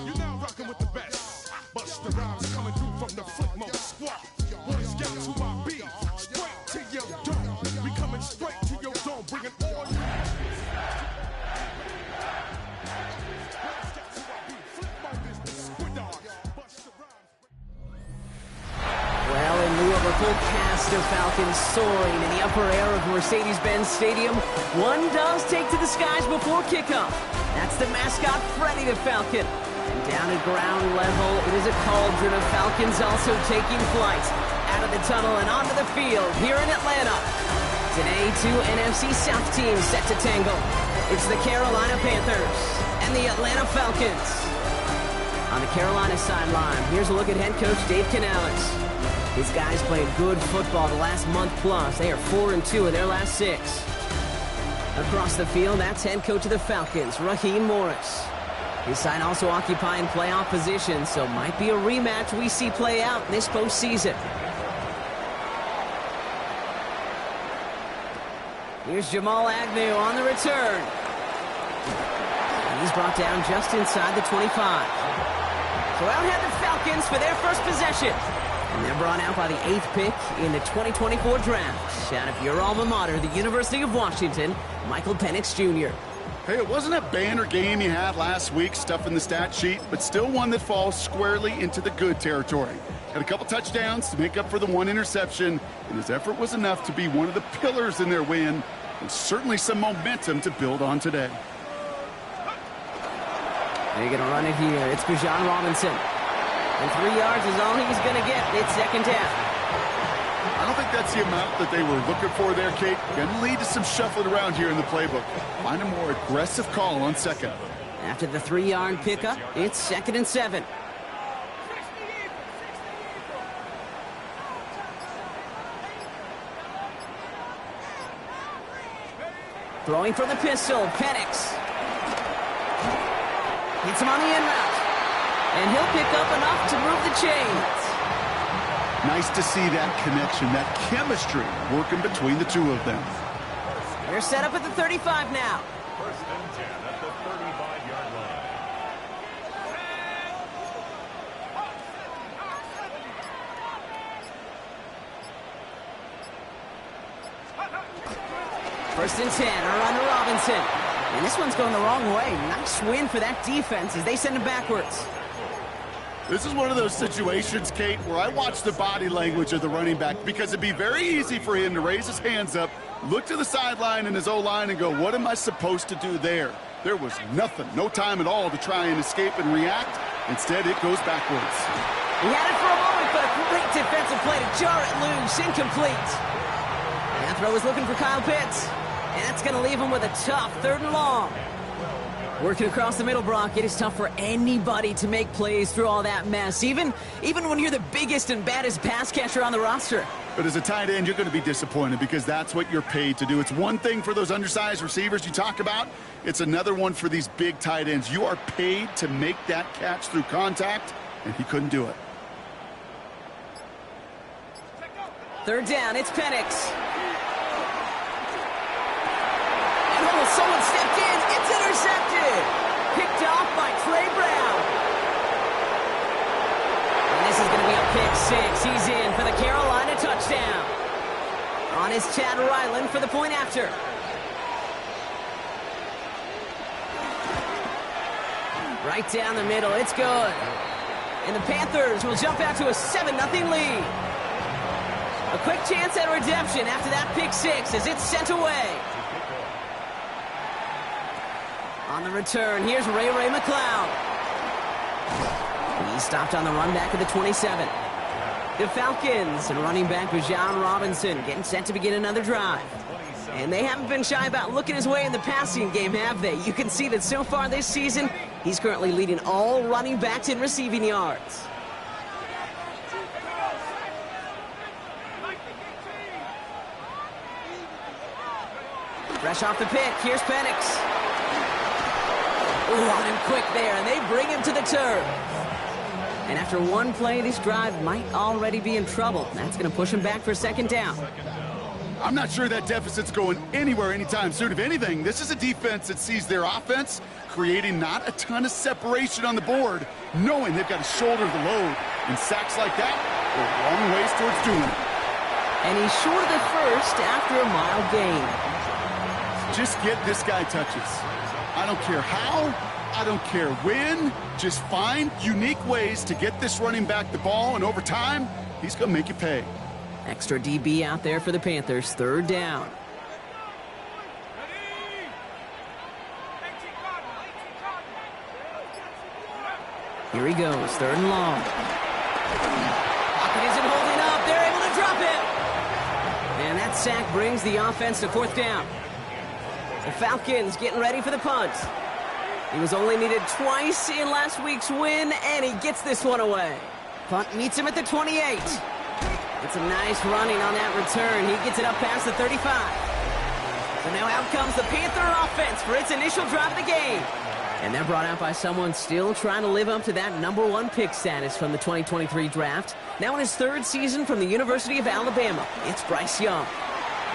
You're now rocking with the best. Busta Rhymes coming through from the Flip Mode Squad. Boy Scouts who I be. Straight to your dome. We coming straight to your dome, bringing all your Well, in lieu of a full cast of Falcons soaring in the upper air of Mercedes-Benz Stadium, one does take to the skies before kickoff. That's the mascot, Freddy the Falcon. And down at ground level, it is a cauldron of Falcons also taking flight out of the tunnel and onto the field here in Atlanta. Today, two NFC South teams set to tangle. It's the Carolina Panthers and the Atlanta Falcons. On the Carolina sideline, here's a look at head coach Dave Canales. His guys played good football the last month plus. They are 4-2 in their last 6. Across the field, that's head coach of the Falcons, Raheem Morris. His side also occupying playoff position, so might be a rematch we see play out this postseason. Here's Jamal Agnew on the return. And he's brought down just inside the 25. So out head the Falcons for their first possession. And they're brought out by the 8th pick in the 2024 draft. Out of your alma mater, the University of Washington, Michael Penix Jr. Hey, it wasn't a banner game you had last week, stuff in the stat sheet, but still one that falls squarely into the good territory. Had a couple touchdowns to make up for the one interception, and his effort was enough to be one of the pillars in their win, and certainly some momentum to build on today. They're going to run it here. It's Bijan Robinson. And 3 yards is all he's going to get. It's second down. I don't think that's the amount that they were looking for there, Kate. Going to lead to some shuffling around here in the playbook. Find a more aggressive call on second. After the 3-yard pickup, it's 2nd and 7. Throwing from the pistol, Penix. Hits him on the in route. And he'll pick up enough to move the chains. Nice to see that connection, that chemistry working between the two of them. They're set up at the 35 now. First and 10 at the 35-yard line. First and 10, around to Robinson. And this one's going the wrong way. Nice win for that defense as they send him backwards. This is one of those situations, Kate, where I watch the body language of the running back because it'd be very easy for him to raise his hands up, look to the sideline in his O-line and go, what am I supposed to do there? There was nothing, no time at all to try and escape and react. Instead, it goes backwards. He had it for a moment, but a great defensive play to jar it loose, incomplete. And that throw is looking for Kyle Pitts. And that's going to leave him with a tough 3rd and long. Working across the middle, Brock, it is tough for anybody to make plays through all that mess, even when you're the biggest and baddest pass catcher on the roster. But as a tight end, you're going to be disappointed because that's what you're paid to do. It's one thing for those undersized receivers you talk about. It's another one for these big tight ends. You are paid to make that catch through contact, and he couldn't do it. 3rd down, it's Penix. Oh, someone stepped in. It's intercepted. Picked off by Trey Brown. And this is going to be a pick 6. He's in for the Carolina touchdown. On is Chad Ryland for the point after. Right down the middle. It's good. And the Panthers will jump out to a 7-0 lead. A quick chance at redemption after that pick 6 as it's sent away. On the return, here's Ray McLeod. He stopped on the run back of the 27. The Falcons and running back Bijan Robinson getting set to begin another drive. And they haven't been shy about looking his way in the passing game, have they? You can see that so far this season, he's currently leading all running backs in receiving yards. Fresh off the pick, here's Penix. Ooh, on him quick there, and they bring him to the turf. And after one play, this drive might already be in trouble. That's going to push him back for 2nd down. I'm not sure that deficit's going anywhere anytime soon. If anything, this is a defense that sees their offense creating not a ton of separation on the board, knowing they've got to shoulder the load. And sacks like that go a long ways towards doing it. And he's short of the first after a mild gain. Just get this guy touches. I don't care how, I don't care when. Just find unique ways to get this running back the ball, and over time, he's going to make you pay. Extra DB out there for the Panthers. Third down. Here he goes. Third and long. Pocket isn't holding up. They're able to drop it. And that sack brings the offense to fourth down. The Falcons getting ready for the punt. He was only needed twice in last week's win, and he gets this one away. Punt meets him at the 28. It's a nice running on that return. He gets it up past the 35. So now out comes the Panther offense for its initial drive of the game. And they're brought out by someone still trying to live up to that #1 pick status from the 2023 draft. Now in his third season from the University of Alabama, it's Bryce Young.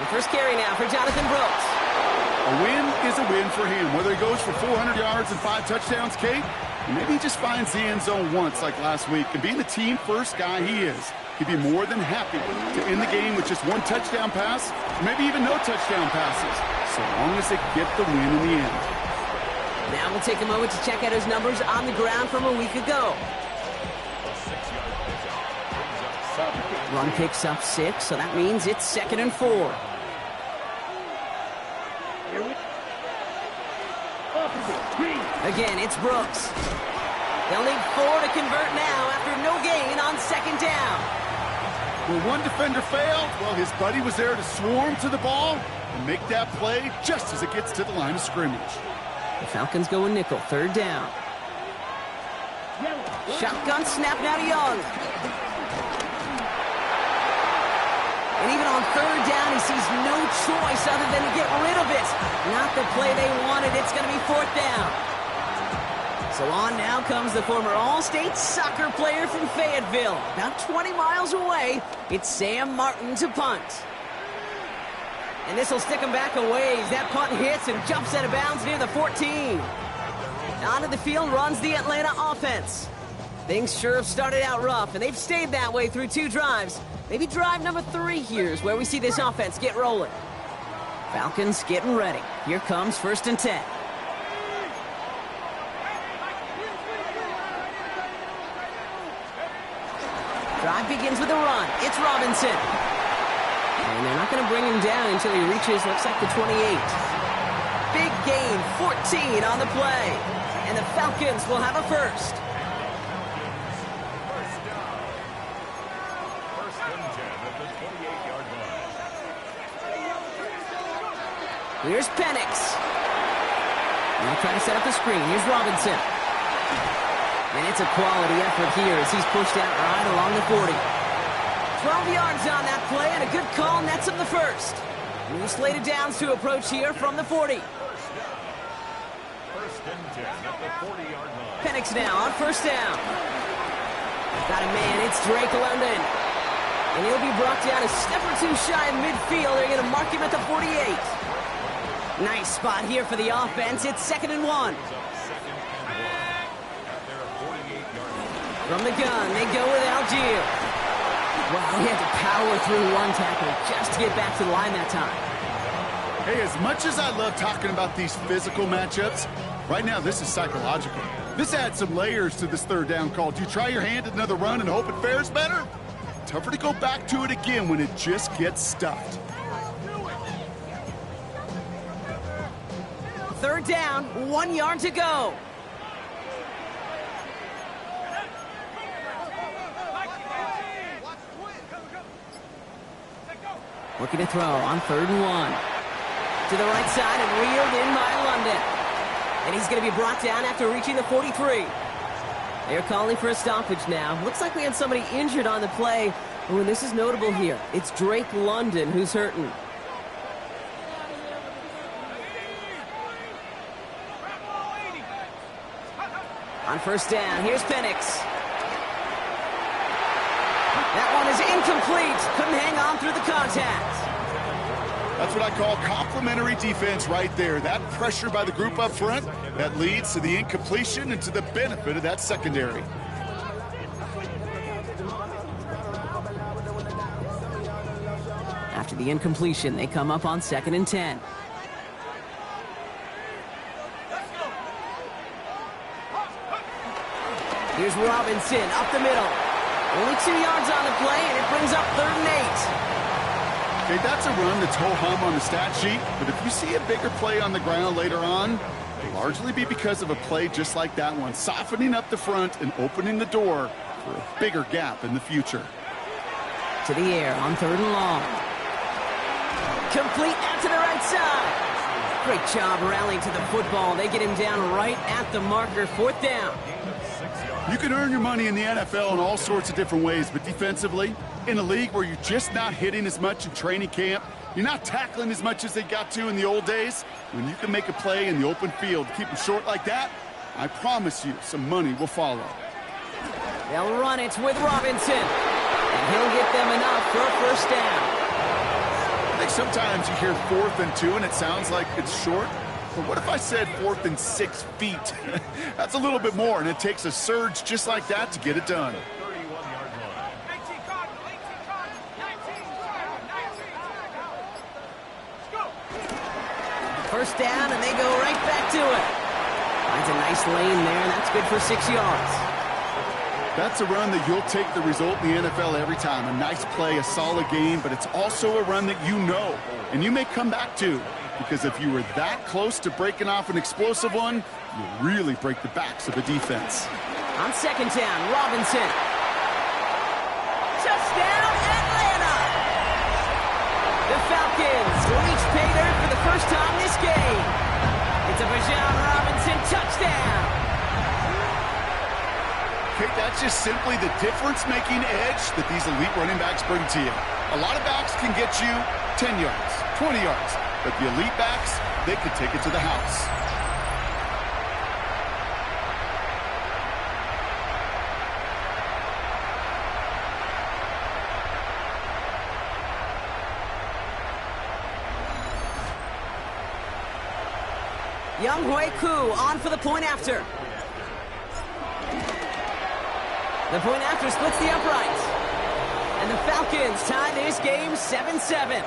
The first carry now for Jonathan Brooks. A win is a win for him. Whether he goes for 400 yards and 5 touchdowns, Kate, or maybe he just finds the end zone once like last week. And being the team-first guy he is, he'd be more than happy to end the game with just 1 touchdown pass, or maybe even no touchdown passes, so long as they get the win in the end. Now we'll take a moment to check out his numbers on the ground from a week ago. Run picks up 6, so that means it's 2nd and 4. Again, it's Brooks. They'll need 4 to convert now after no gain on 2nd down. Will one defender fail? Well, his buddy was there to swarm to the ball and make that play just as it gets to the line of scrimmage. The Falcons go a nickel, 3rd down. Shotgun snap now to Young. And even on 3rd down, he sees no choice other than to get rid of it. Not the play they wanted. It's going to be 4th down. So on now comes the former All-State soccer player from Fayetteville. About 20 miles away, it's Sam Martin to punt. And this will stick him back a ways. That punt hits and jumps out of bounds near the 14. Onto the field runs the Atlanta offense. Things sure have started out rough, and they've stayed that way through 2 drives. Maybe drive number 3 here is where we see this offense get rolling. Falcons getting ready. Here comes 1st and 10. Drive begins with a run. It's Robinson. And they're not going to bring him down until he reaches, looks like the 28. Big gain, 14 on the play. And the Falcons will have a first. Here's Penix. Now trying to set up the screen. Here's Robinson. And it's a quality effort here as he's pushed out right along the 40. 12 yards on that play, and a good call nets him the first. New slated downs to approach here from the 40. Penix now on 1st down. Got a man, it's Drake London. And he'll be brought down a step or 2 shy of midfield. They're going to mark him at the 48. Nice spot here for the offense. It's 2nd and 1. From the gun, they go with Algier. Wow, he had to power through 1 tackle just to get back to the line that time. Hey, as much as I love talking about these physical matchups, right now this is psychological. This adds some layers to this 3rd down call. Do you try your hand at another run and hope it fares better? Tougher to go back to it again when it just gets stuffed. 3rd down, 1 yard to go. Looking to throw on 3rd and 1. To the right side and reeled in by London. And he's going to be brought down after reaching the 43. They're calling for a stoppage now. Looks like we had somebody injured on the play. Oh, and this is notable here. It's Drake London who's hurting. On 1st down, here's Penix. That one is incomplete. Couldn't hang on through the contact. That's what I call complementary defense right there. That pressure by the group up front, that leads to the incompletion and to the benefit of that secondary. After the incompletion, they come up on 2nd and 10. Here's Robinson up the middle. Only 2 yards on the play, and it brings up 3rd and 8. Okay, that's a run that's ho-hum on the stat sheet, but if you see a bigger play on the ground later on, it'll largely be because of a play just like that one, softening up the front and opening the door for a bigger gap in the future. To the air on 3rd and long. Complete out to the right side. Great job rallying to the football. They get him down right at the marker, 4th down. You can earn your money in the NFL in all sorts of different ways, but defensively, in a league where you're just not hitting as much in training camp, you're not tackling as much as they got to in the old days, when you can make a play in the open field, keep them short like that, I promise you some money will follow. They'll run it with Robinson, and he'll get them enough for a 1st down. I think sometimes you hear 4th and 2 and it sounds like it's short. But what if I said 4th and 6 feet? That's a little bit more, and it takes a surge just like that to get it done. 1st down, and they go right back to it. Finds a nice lane there, and that's good for 6 yards. That's a run that you'll take the result in the NFL every time. A nice play, a solid game, but it's also a run that you know, and you may come back to. Because if you were that close to breaking off an explosive one, you really break the backs of the defense. On 2nd down, Robinson. Touchdown, Atlanta! The Falcons reach pay dirt for the first time this game. It's a Bijan Robinson touchdown. Okay, that's just simply the difference-making edge that these elite running backs bring to you. A lot of backs can get you 10 yards, 20 yards. But the elite backs, they could take it to the house. Younghoe Koo on for the point after. The point after splits the uprights. And the Falcons tie this game 7-7.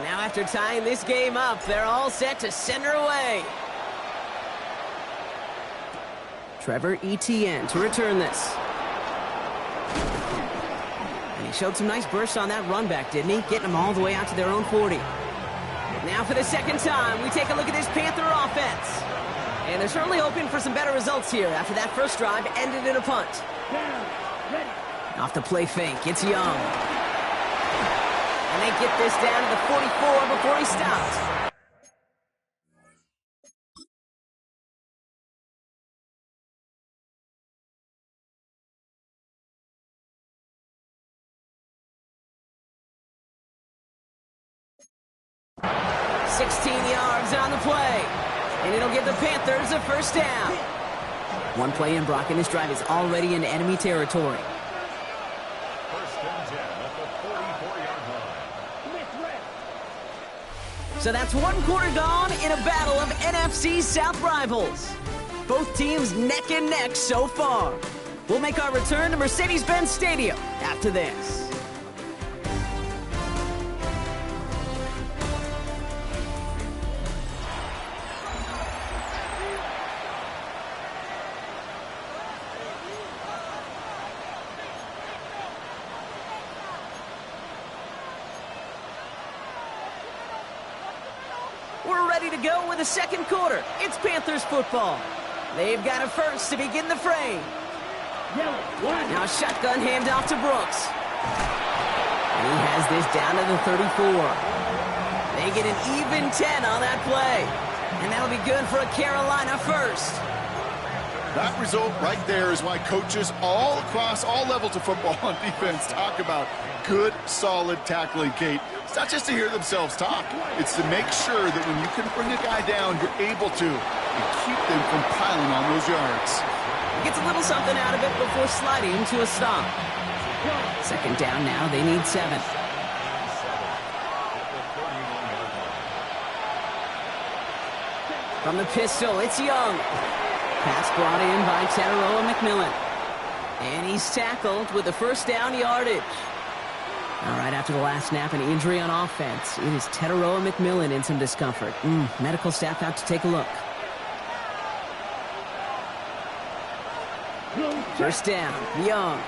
Now after tying this game up, they're all set to send her away. Trevor Etienne to return this. And he showed some nice bursts on that run back, didn't he? Getting them all the way out to their own 40. Now for the 2nd time, we take a look at this Panther offense. And they're certainly hoping for some better results here after that first drive ended in a punt. Off the play fake, it's Young. And they get this down to the 44 before he stops. Yards on the play. And it'll give the Panthers a 1st down. One play in, Brock, and this drive is already in enemy territory. 1st and 10 at the 44-yard line. So that's 1 quarter gone in a battle of NFC South rivals. Both teams neck and neck so far. We'll make our return to Mercedes-Benz Stadium after this. We're ready to go with the 2nd quarter. It's Panthers football. They've got a first to begin the frame. Now a shotgun handoff to Brooks. And he has this down to the 34. They get an even 10 on that play. And that'll be good for a Carolina first. That result right there is why coaches all across all levels of football and defense talk about good, solid tackling, Kate. It's not just to hear themselves talk. It's to make sure that when you can bring a guy down, you're able to and keep them from piling on those yards. He gets a little something out of it before sliding to a stop. Second down now, they need 7. From the pistol, it's Young. Pass brought in by Teteroa McMillan. And he's tackled with the first down yardage. All right, after the last snap, an injury on offense. It is Teteroa McMillan in some discomfort. Medical staff out to take a look. First down, Young.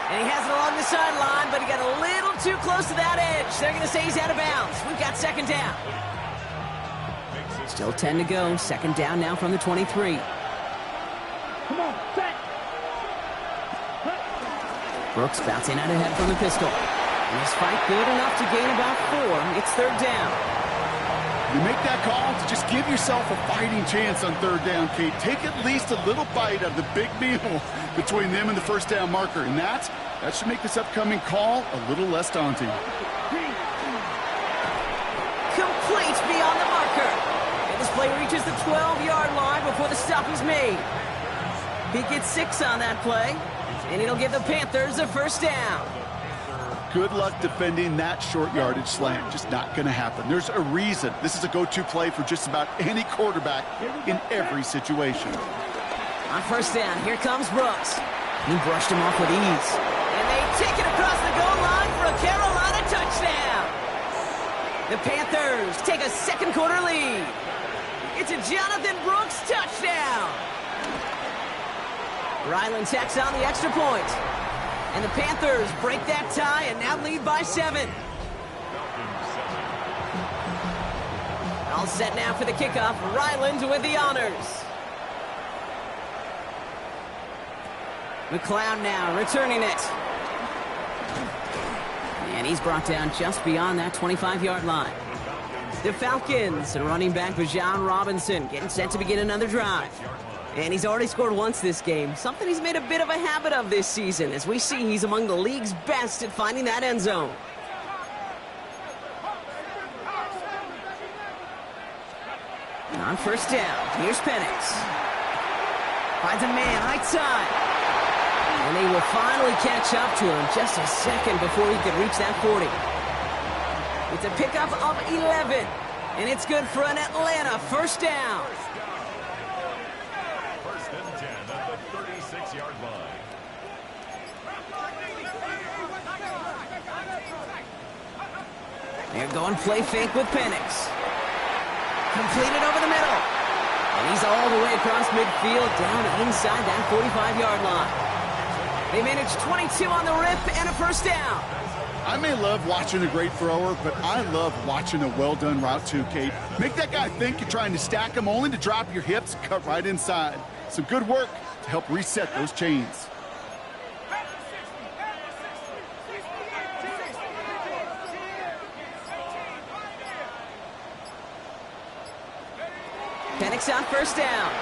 And he has it along the sideline, but he got a little too close to that edge. They're going to say he's out of bounds. We've got second down. Still 10 to go. Second down now from the 23. Come on, set. Brooks bouncing out ahead from the pistol. And his fight good enough to gain about 4. It's third down. You make that call to just give yourself a fighting chance on third down, Kate. Take at least a little bite of the big meal between them and the first down marker. And that should make this upcoming call a little less daunting. Complete beyond the marker. And this play reaches the 12-yard line before the stop is made. He gets 6 on that play. And it'll give the Panthers a first down. Good luck defending that short yardage slant. Just not going to happen. There's a reason this is a go-to play for just about any quarterback in every situation. On first down, here comes Brooks. He brushed him off with ease. And they take it across the goal line for a Carolina touchdown. The Panthers take a second quarter lead. It's a Jonathan Brooks touchdown. Ryland tacks on the extra point. And the Panthers break that tie and now lead by 7. All set now for the kickoff. Ryland with the honors. McLeod now returning it. And he's brought down just beyond that 25-yard line. The Falcons, running back Bijan Robinson, getting set to begin another drive. And he's already scored once this game, something he's made a bit of a habit of this season. As we see, he's among the league's best at finding that end zone. On first down, here's Penix. Finds a man right side. And they will finally catch up to him just a second before he could reach that 40. It's a pickup of 11. And it's good for an Atlanta first down. First and 10 at the 36-yard line. They're going play fake with Penix. Completed over the middle. And he's all the way across midfield down inside that 45-yard line. They managed 22 on the rip and a first down. I may love watching a great thrower, but I love watching a well-done route too, Kate. Make that guy think you're trying to stack him only to drop your hips, cut right inside. Some good work to help reset those chains. Penix on first down.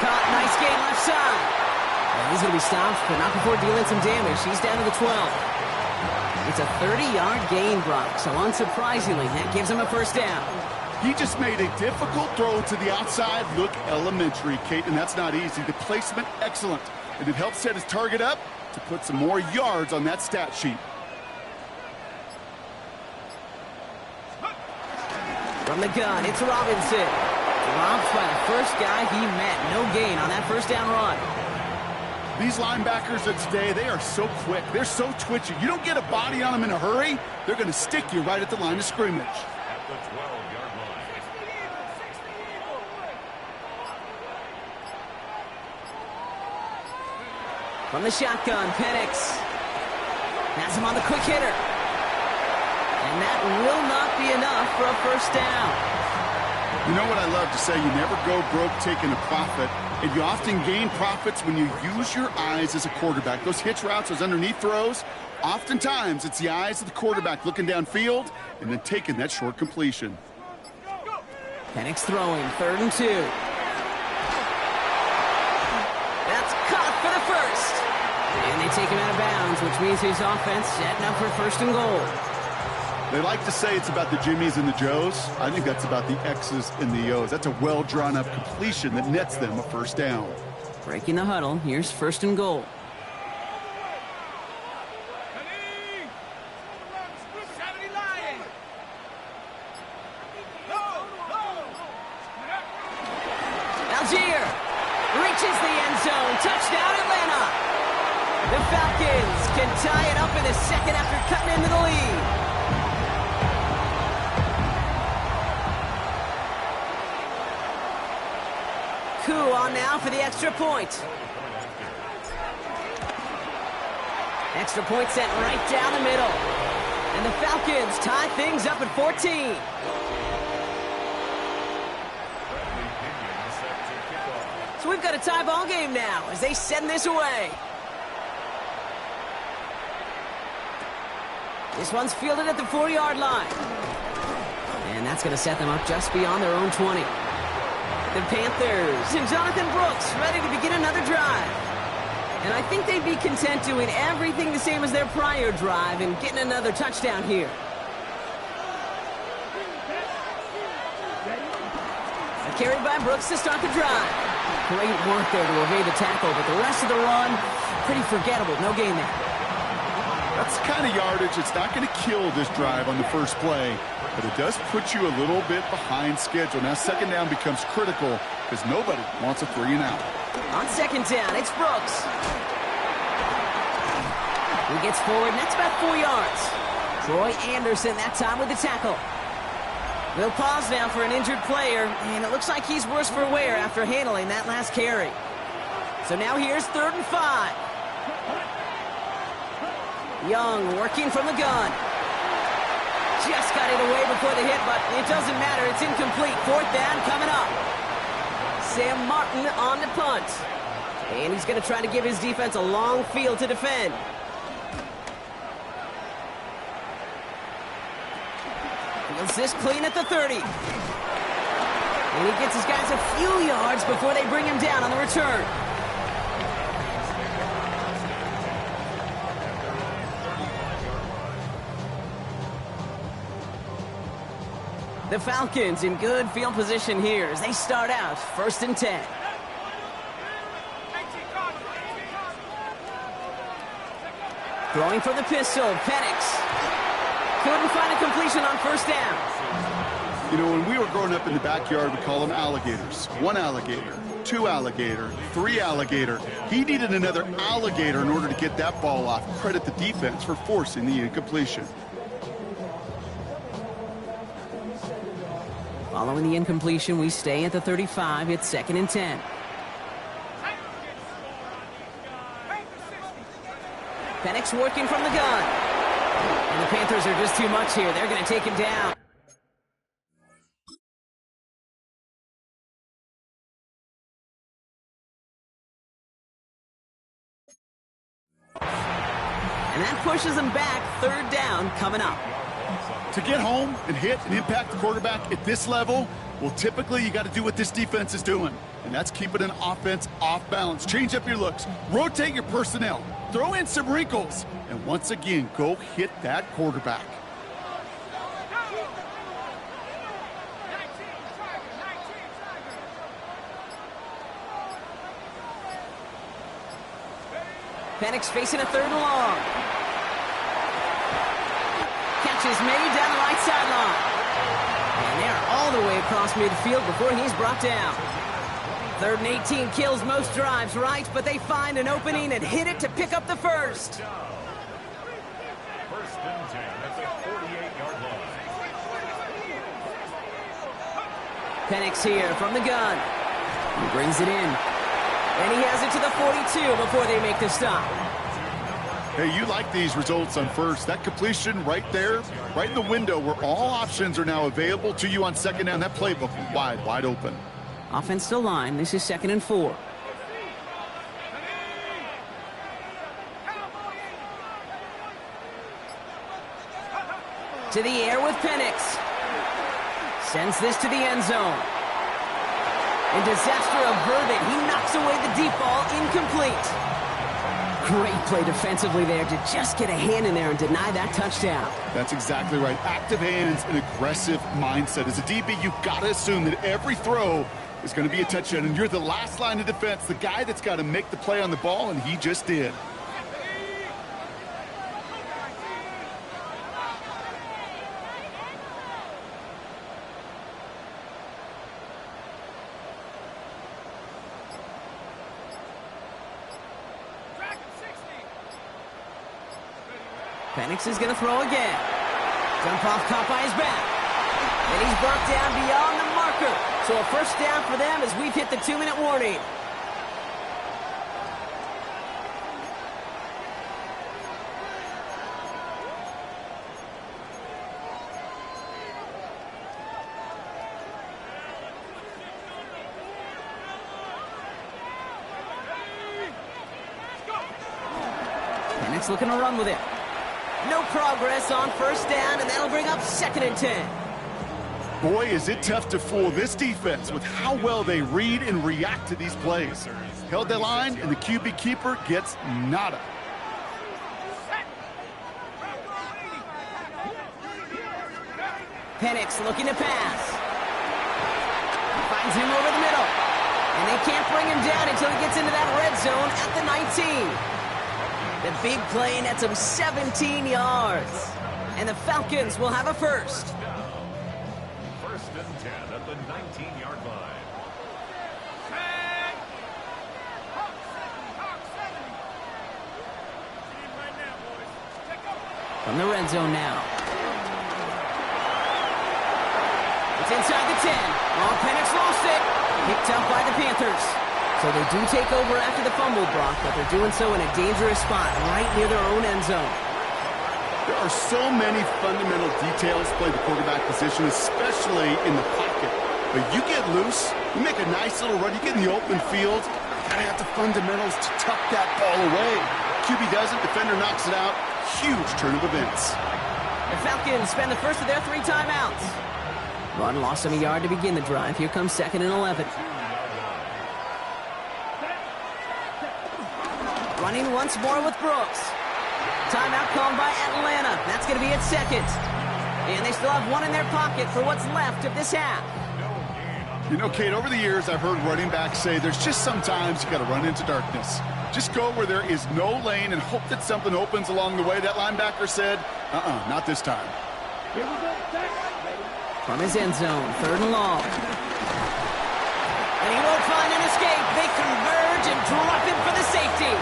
Caught, nice game left side. And he's going to be stopped, but not before dealing some damage. He's down to the 12. It's a 30-yard gain, Brock, so unsurprisingly, that gives him a first down. He just made a difficult throw to the outside look elementary, Kate, and that's not easy. The placement, excellent. And it helped set his target up to put some more yards on that stat sheet. From the gun, it's Robinson. Dropped by the first guy he met. No gain on that first down run. These linebackers of today, they are so quick. They're so twitchy. You don't get a body on them in a hurry, they're going to stick you right at the line of scrimmage. At the 12-yard line. From the shotgun, Penix. Has him on the quick hitter. And that will not be enough for a first down. You know what I love to say? You never go broke taking a profit, and you often gain profits when you use your eyes as a quarterback. Those hitch routes, those underneath throws, oftentimes it's the eyes of the quarterback looking downfield and then taking that short completion. Penix throwing, 3rd and 2. That's caught for the first. And they take him out of bounds, which means his offense setting up for 1st and goal. They like to say it's about the Jimmies and the Joes. I think that's about the X's and the O's. That's a well-drawn-up completion that nets them a first down. Breaking the huddle. Here's 1st and goal. Algier reaches the end zone. Touchdown, Atlanta. The Falcons can tie it up in a second after cutting into the lead. Coup on now for the extra point. Extra point sent right down the middle. And the Falcons tie things up at 14. So we've got a tie ball game now as they send this away. This one's fielded at the 4-yard line. And that's going to set them up just beyond their own 20. The Panthers and Jonathan Brooks ready to begin another drive. And I think they'd be content doing everything the same as their prior drive and getting another touchdown here. A carry by Brooks to start the drive. Great work there to evade the tackle, but the rest of the run, pretty forgettable. No gain there. That's the kind of yardage. It's not going to kill this drive on the first play, but it does put you a little bit behind schedule. Now 2nd down becomes critical because nobody wants a 3 and out. On 2nd down, it's Brooks. He gets forward, and that's about 4 yards. Troy Anderson that time with the tackle. We'll pause now for an injured player, and it looks like he's worse for wear after handling that last carry. So now here's 3rd and 5. Young working from the gun. Just got it away before the hit, but it doesn't matter. It's incomplete. 4th down coming up. Sam Martin on the punt. And he's going to try to give his defense a long field to defend. Feels this clean at the 30. And he gets his guys a few yards before they bring him down on the return. The Falcons in good field position here as they start out 1st and 10. Throwing for the pistol, Penix. Couldn't find a completion on 1st down. You know, when we were growing up in the backyard, we call them alligators. 1 alligator, 2 alligator, 3 alligator. He needed another alligator in order to get that ball off. Credit the defense for forcing the incompletion. Following the incompletion, we stay at the 35. It's 2nd and 10. Penix working from the gun. And the Panthers are just too much here. They're going to take him down. And that pushes them back. 3rd down coming up. To get home and hit and impact the quarterback at this level, well, typically you got to do what this defense is doing, and that's keeping an offense off balance. Change up your looks, rotate your personnel, throw in some wrinkles, and once again, go hit that quarterback. Penix facing a 3rd and long. Catch is made down the right sideline. And they're all the way across midfield before he's brought down. 3rd and 18 kills most drives, right? But they find an opening and hit it to pick up the 1st. 1st and 10 at the 48-yard line. Penix here from the gun. He brings it in. And he has it to the 42 before they make the stop. Hey, you like these results on 1st. That completion right there, right in the window where all options are now available to you on 2nd down. That playbook wide open. Offense to line. This is 2nd and 4. To the air with Penix. Sends this to the end zone. And disaster averted. He knocks away the deep ball, incomplete. Great play defensively there to just get a hand in there and deny that touchdown. That's exactly right. Active hands and aggressive mindset. As a DB, you've got to assume that every throw is going to be a touchdown, and you're the last line of defense, the guy that's got to make the play on the ball, and he just did. Penix is going to throw again. Jump off, caught by his back. And he's brought down beyond the marker. So a first down for them as we've hit the 2-minute warning. Penix looking to run with it. No progress on first down, and that'll bring up 2nd and 10. Boy, is it tough to fool this defense with how well they read and react to these plays. Held that line, and the QB keeper gets nada. Penix looking to pass. Finds him over the middle. And they can't bring him down until he gets into that red zone at the 19. The big play nets him 17 yards. And the Falcons will have a first. 1st and 10 at the 19-yard line. From the red zone now. It's inside the 10. Long Penix lost it. Picked up by the Panthers. So they do take over after the fumble, Brock, but they're doing so in a dangerous spot right near their own end zone. There are so many fundamental details to play the quarterback position, especially in the pocket. But you get loose, you make a nice little run, you get in the open field, you gotta have the fundamentals to tuck that ball away. QB doesn't, defender knocks it out. Huge turn of events. The Falcons spend the first of their 3 timeouts. Run lost him a yard to begin the drive. Here comes 2nd and 11. Running once more with Brooks. Timeout called by Atlanta. That's going to be its 2nd. And they still have 1 in their pocket for what's left of this half. You know, Kate, over the years, I've heard running backs say there's just sometimes you got to run into darkness. Just go where there is no lane and hope that something opens along the way. That linebacker said, not this time. Here we go. From his end zone, 3rd and long. And he won't find an escape. They converge and drop him for the safety.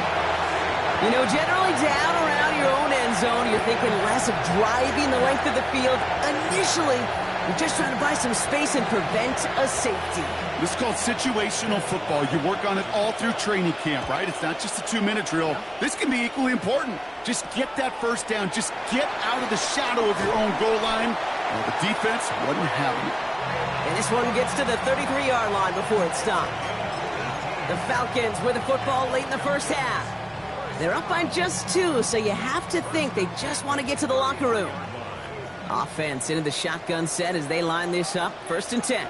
You know, generally down around your own end zone, you're thinking less of driving the length of the field. Initially, you're just trying to buy some space and prevent a safety. This is called situational football. You work on it all through training camp, right? It's not just a 2-minute drill. This can be equally important. Just get that first down. Just get out of the shadow of your own goal line. Well, the defense wasn't having it. And this one gets to the 33-yard line before it's stopped. The Falcons with the football late in the first half. They're up by just 2, so you have to think they just want to get to the locker room. Offense into the shotgun set as they line this up. 1st and 10.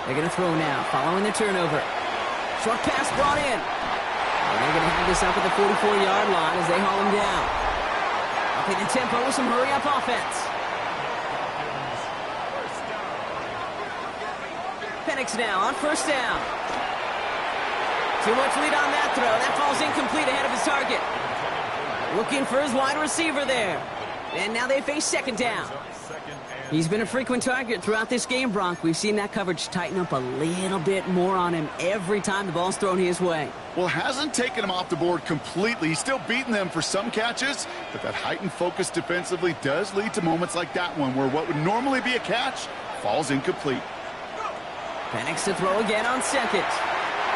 They're going to throw now, following the turnover. Short pass brought in. And they're going to have this up at the 44-yard line as they haul him down. Upping the tempo with some hurry-up offense. Penix now on 1st down. Too much lead on that throw. That falls incomplete ahead of his target. Looking for his wide receiver there. And now they face 2nd down. He's been a frequent target throughout this game, Bronk. We've seen that coverage tighten up a little bit more on him every time the ball's thrown his way. Well, hasn't taken him off the board completely. He's still beating them for some catches, but that heightened focus defensively does lead to moments like that one where what would normally be a catch falls incomplete. Penix to throw again on 2nd.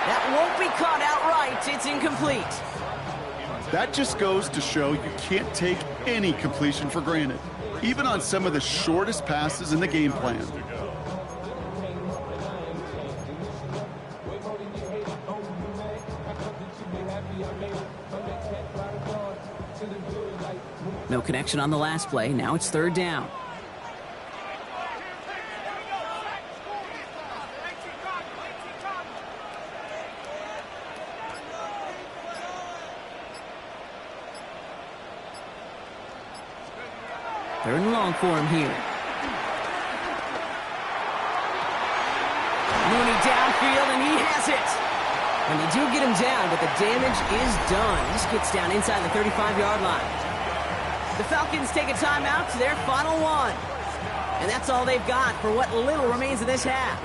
That won't be caught outright. It's incomplete. That just goes to show you can't take any completion for granted, even on some of the shortest passes in the game plan. No connection on the last play. Now it's third down. Third and long for him here. Mooney downfield, and he has it. And they do get him down, but the damage is done. He just gets down inside the 35-yard line. The Falcons take a timeout to their final one. And that's all they've got for what little remains of this half.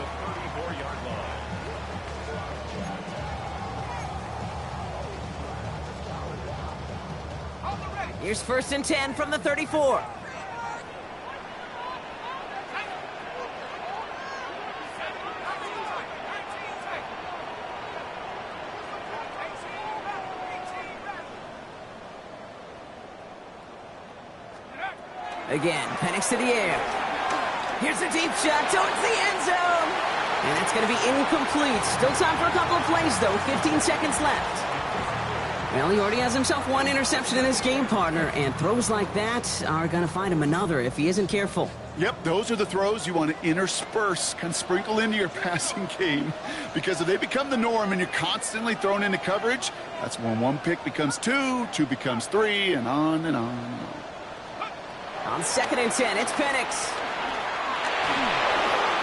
Here's first and 10 from the 34. Again, Penix to the air. Here's a deep shot towards the end zone. And that's going to be incomplete. Still time for a couple of plays, though. 15 seconds left. Well, he already has himself one interception in his game, partner. And throws like that are going to find him another if he isn't careful. Yep, those are the throws you want to intersperse, kind of sprinkle into your passing game. Because if they become the norm and you're constantly thrown into coverage, that's when one pick becomes two, two becomes three, and on and on and on. On second and 10, it's Penix.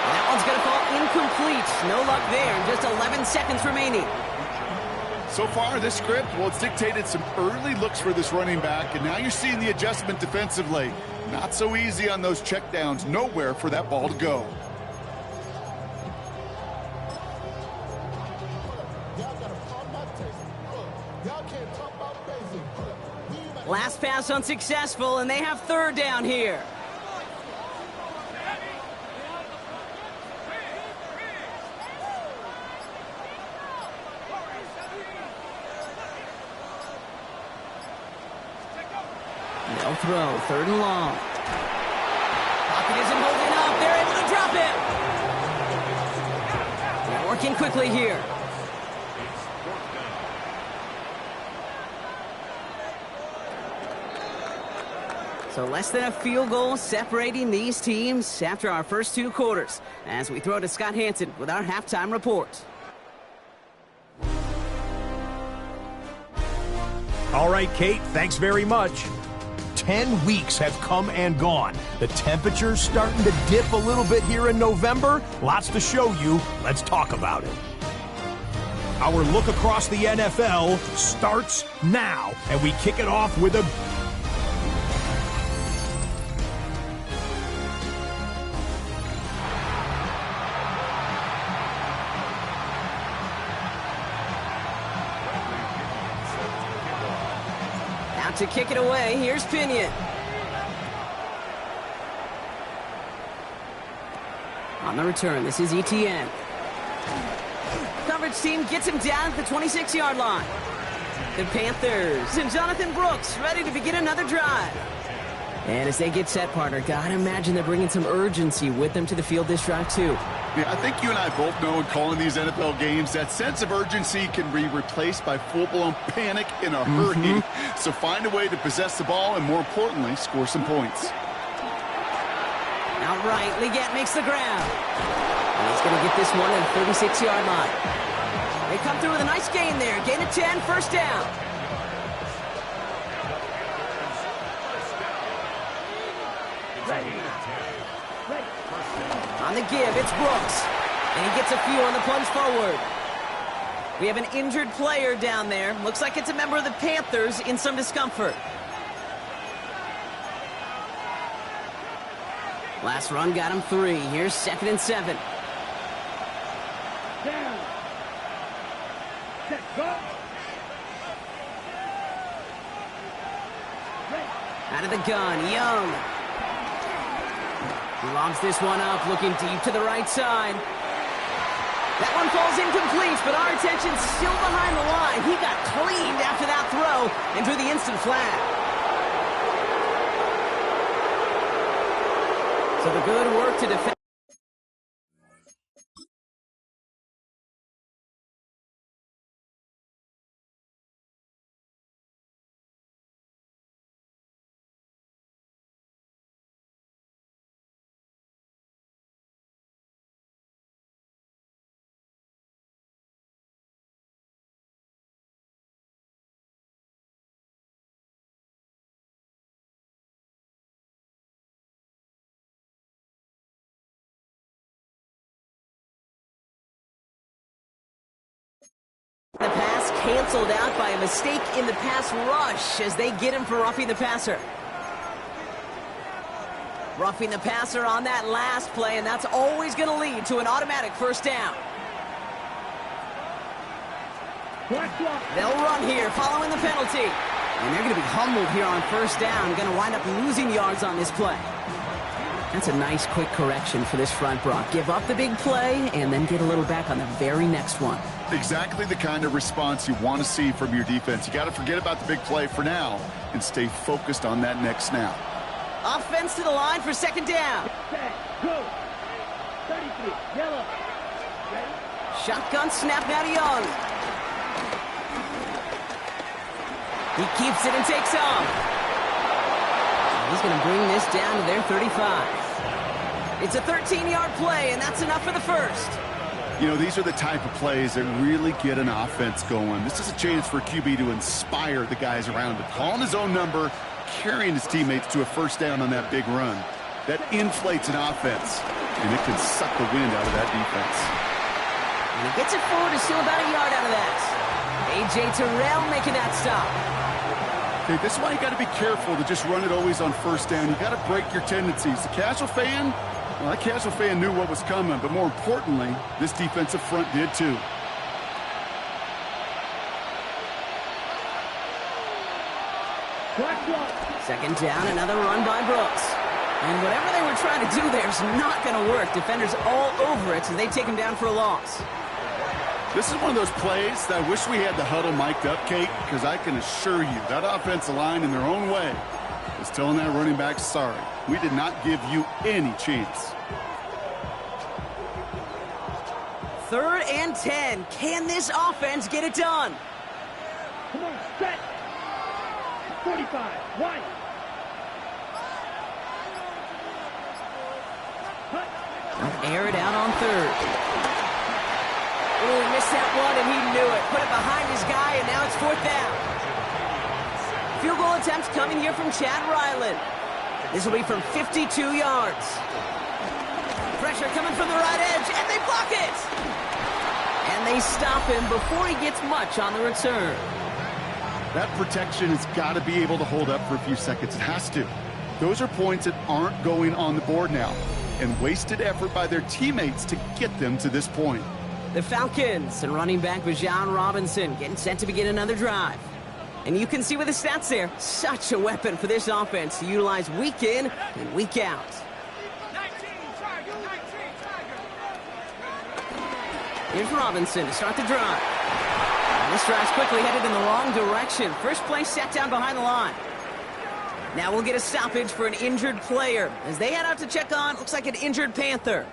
That one's going to fall incomplete. No luck there. Just 11 seconds remaining. So far, this script, well, it's dictated some early looks for this running back, and now you're seeing the adjustment defensively. Not so easy on those checkdowns. Nowhere for that ball to go. Last pass unsuccessful, and they have third down here. No throw, third and long. Pocket isn't holding up. They're able to drop it. They're working quickly here. So less than a field goal separating these teams after our first two quarters, as we throw to Scott Hansen with our halftime report. All right, Kate, thanks very much. 10 weeks have come and gone. The temperature's starting to dip a little bit here in November. Lots to show you. Let's talk about it. Our look across the NFL starts now, and we kick it off with a to kick it away. Here's Pinion. On the return, this is Etienne. Coverage team gets him down at the 26-yard line. The Panthers and Jonathan Brooks ready to begin another drive. And as they get set, partner, gotta imagine they're bringing some urgency with them to the field this drive, too. Yeah, I think you and I both know in calling these NFL games that sense of urgency can be replaced by full-blown panic in a hurry. So find a way to possess the ball and, more importantly, score some points. Outright, Leggett makes the ground. And he's going to get this one at the 36-yard line. They come through with a nice gain there. Gain of 10, first down. On the give, it's Brooks. And he gets a few on the plunge forward. We have an injured player down there. Looks like it's a member of the Panthers in some discomfort. Last run got him 3. Here's second and 7. Down. Set, go. Out of the gun, Young. He lobs this one up, looking deep to the right side. That one falls incomplete, but our attention's still behind the line. He got cleaned after that throw and drew the instant flag. So the good work to defend. canceled out by a mistake in the pass rush as they get him for roughing the passer. Roughing the passer on that last play, and that's always going to lead to an automatic first down. They'll run here following the penalty. And they're going to be humbled here on first down. Going to wind up losing yards on this play. That's a nice quick correction for this front, Brock. Give up the big play and then get a little back on the very next one. Exactly the kind of response you want to see from your defense. You got to forget about the big play for now and stay focused on that next snap. Offense to the line for second down. Go. 33, yellow. Shotgun snap now to Young. He keeps it and takes off. He's going to bring this down to their 35. It's a 13-yard play, and that's enough for the first. You know, these are the type of plays that really get an offense going. This is a chance for QB to inspire the guys around him. Calling his own number, carrying his teammates to a first down on that big run. That inflates an offense, and it can suck the wind out of that defense. And he gets it forward to steal about a yard out of that. A.J. Terrell making that stop. Okay, this is why you got to be careful to just run it always on first down. You got to break your tendencies. The casual fan, well, that casual fan knew what was coming, but more importantly, this defensive front did too. Second down, another run by Brooks. And whatever they were trying to do there is not going to work. Defenders all over it, so they take him down for a loss. This is one of those plays that I wish we had the huddle mic'd up, Kate, because I can assure you that offensive line in their own way is telling that running back, sorry, we did not give you any chance. 3rd and 10. Can this offense get it done? Come on, set. 45, one. They'll air it out on 3rd. Oh, he missed that one, and he knew it. Put it behind his guy, and now it's 4th down. Field goal attempt coming here from Chad Ryland. This will be from 52 yards. Pressure coming from the right edge, and they block it! And they stop him before he gets much on the return. That protection has got to be able to hold up for a few seconds. It has to. Those are points that aren't going on the board now, and wasted effort by their teammates to get them to this point. The Falcons and running back Bijan Robinson getting set to begin another drive. And you can see with the stats there, such a weapon for this offense to utilize week in and week out. Here's Robinson to start the drive. And this drive's quickly headed in the wrong direction. First play set down behind the line. Now we'll get a stoppage for an injured player as they head out to check on, looks like an injured Panther.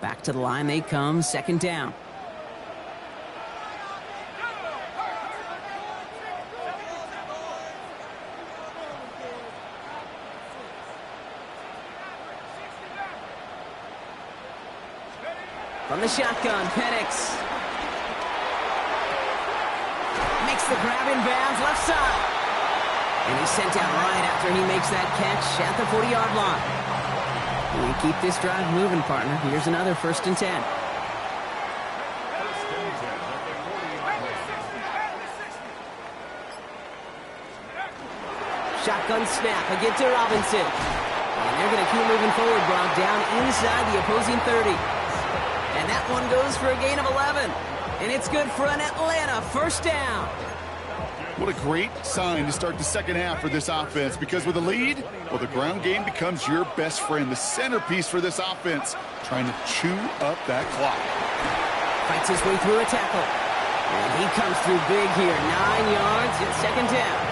Back to the line they come, second down. From the shotgun, Penix makes the grab in bounds, left side. And he's sent out right after he makes that catch at the 40-yard line. We keep this drive moving, partner. Here's another 1st and 10. Shotgun snap again to Robinson. And they're going to keep moving forward, Brock, down inside the opposing 30. And that one goes for a gain of 11. And it's good for an Atlanta first down. What a great sign to start the second half for this offense, because with a lead, well, the ground game becomes your best friend, the centerpiece for this offense, trying to chew up that clock. Fights his way through a tackle. And he comes through big here. 9 yards and second down.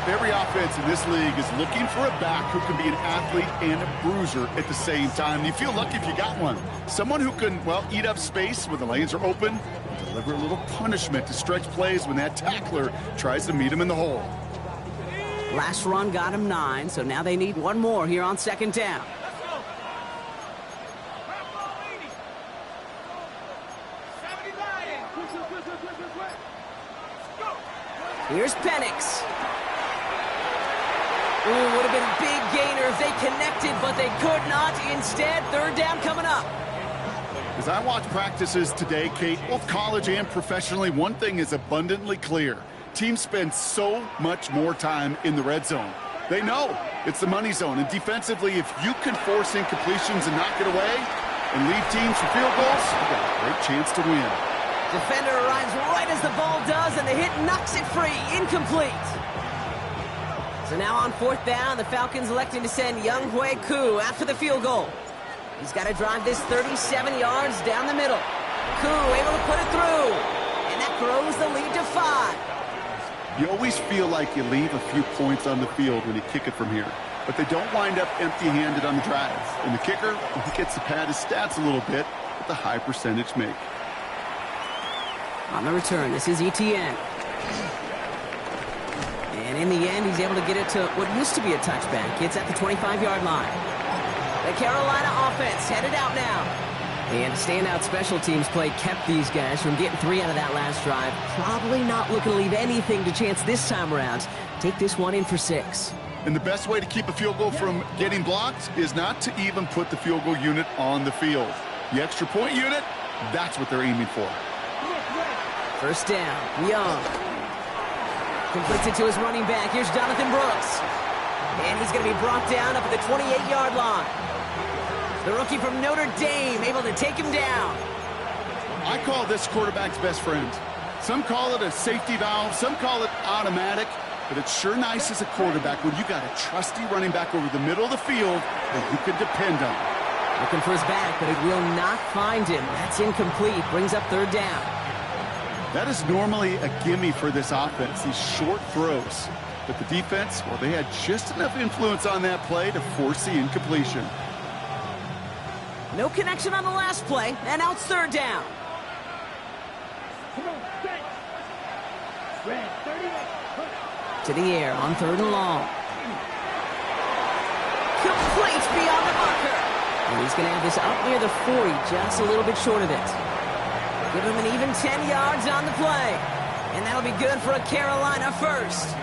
Every offense in this league is looking for a back who can be an athlete and a bruiser at the same time. You feel lucky if you got one. Someone who can, well, eat up space when the lanes are open, and deliver a little punishment to stretch plays when that tackler tries to meet him in the hole. Last run got him 9, so now they need one more here on second down. Here's Penix. Ooh, would have been a big gainer if they connected, but they could not. Instead, third down coming up. As I watch practices today, Kate, both college and professionally, one thing is abundantly clear. Teams spend so much more time in the red zone. They know it's the money zone, and defensively, if you can force incompletions and knock it away and lead teams for field goals, you've got a great chance to win. Defender arrives right as the ball does, and the hit knocks it free. Incomplete. So now on fourth down, the Falcons electing to send Younghoe Koo after the field goal. He's got to drive this 37 yards down the middle. Koo able to put it through, and that grows the lead to 5. You always feel like you leave a few points on the field when you kick it from here, but they don't wind up empty-handed on the drive. And the kicker, he gets to pad his stats a little bit with the high percentage make. On the return, this is Etienne. And in the end, he's able to get it to what used to be a touchback. It's at the 25-yard line. The Carolina offense headed out now. And a standout special teams play kept these guys from getting 3 out of that last drive. Probably not looking to leave anything to chance this time around. Take this one in for 6. And the best way to keep a field goal from getting blocked is not to even put the field goal unit on the field. The extra point unit, that's what they're aiming for. First down, Young. Completes it to his running back. Here's Jonathan Brooks. And he's going to be brought down up at the 28-yard line. The rookie from Notre Dame able to take him down. I call this quarterback's best friend. Some call it a safety valve, some call it automatic, but it's sure nice as a quarterback when you got a trusty running back over the middle of the field that you can depend on. Looking for his back, but it will not find him. That's incomplete. Brings up third down. That is normally a gimme for this offense, these short throws. But the defense, well, they had just enough influence on that play to force the incompletion. No connection on the last play, and now it's third down. Come on, set. Red, 38. To the air on third and long. Complete beyond the marker. And he's going to have this up near the 40, just a little bit short of it. Give him an even 10 yards on the play. And that'll be good for a Carolina first.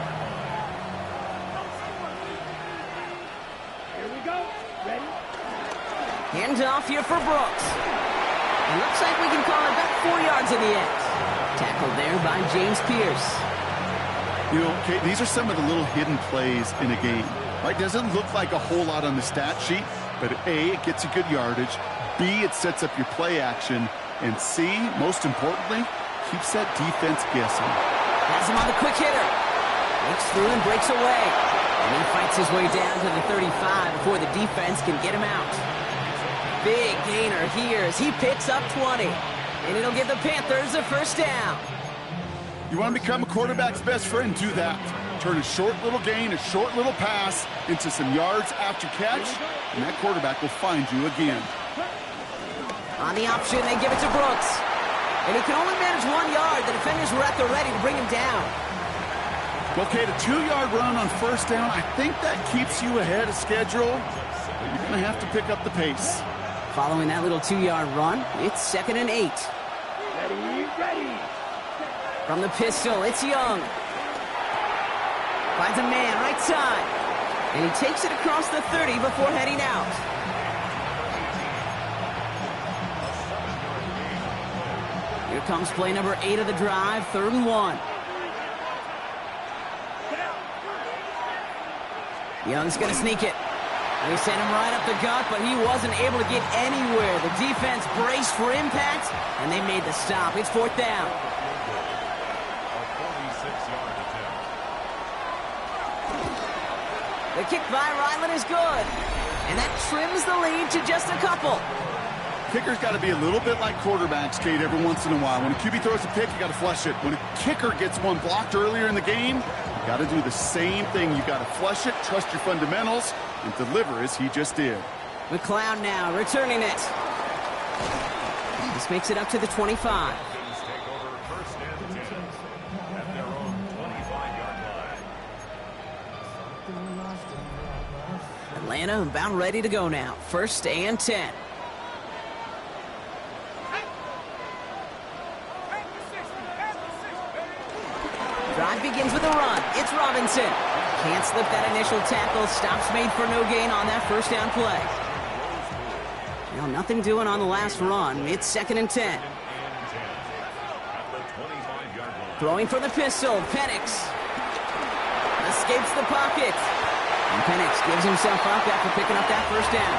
Here we go. Ready? Handoff here for Brooks. It looks like we can call it about 4 yards in the end. Tackled there by James Pierce. You know, Kate, these are some of the little hidden plays in a game. Right? Doesn't look like a whole lot on the stat sheet, but A, it gets you good yardage. B, it sets up your play action. And C, most importantly, keeps that defense guessing. Has him on the quick hitter. Breaks through and breaks away. And he fights his way down to the 35 before the defense can get him out. Big gainer here as he picks up 20. And it'll give the Panthers a first down. You want to become a quarterback's best friend? Do that. Turn a short little gain, a short little pass into some yards after catch, and that quarterback will find you again. On the option, they give it to Brooks. And he can only manage 1 yard. The defenders were at the ready to bring him down. Okay, the 2-yard run on first down, I think that keeps you ahead of schedule. But you're going to have to pick up the pace. Following that little 2-yard run, it's 2nd and 8. Ready, ready. From the pistol, it's Young. Finds a man right side. And he takes it across the 30 before heading out. Here comes play number 8 of the drive, 3rd and 1. Young's going to sneak it. They sent him right up the gut, but he wasn't able to get anywhere. The defense braced for impact, and they made the stop. It's 4th down. The kick by Ryland is good, and that trims the lead to just a couple. Kicker's got to be a little bit like quarterbacks, Kate, every once in a while. When a QB throws a pick, you got to flush it. When a kicker gets one blocked earlier in the game, you got to do the same thing. You got to flush it, trust your fundamentals, and deliver as he just did. McLeod now returning it. This makes it up to the 25. Atlanta about ready to go now. 1st and 10. Drive begins with a run. It's Robinson. Can't slip that initial tackle. Stops made for no gain on that first down play. Now nothing doing on the last run. It's 2nd and 10. Throwing for the pistol. Penix escapes the pocket. And Penix gives himself up after picking up that first down.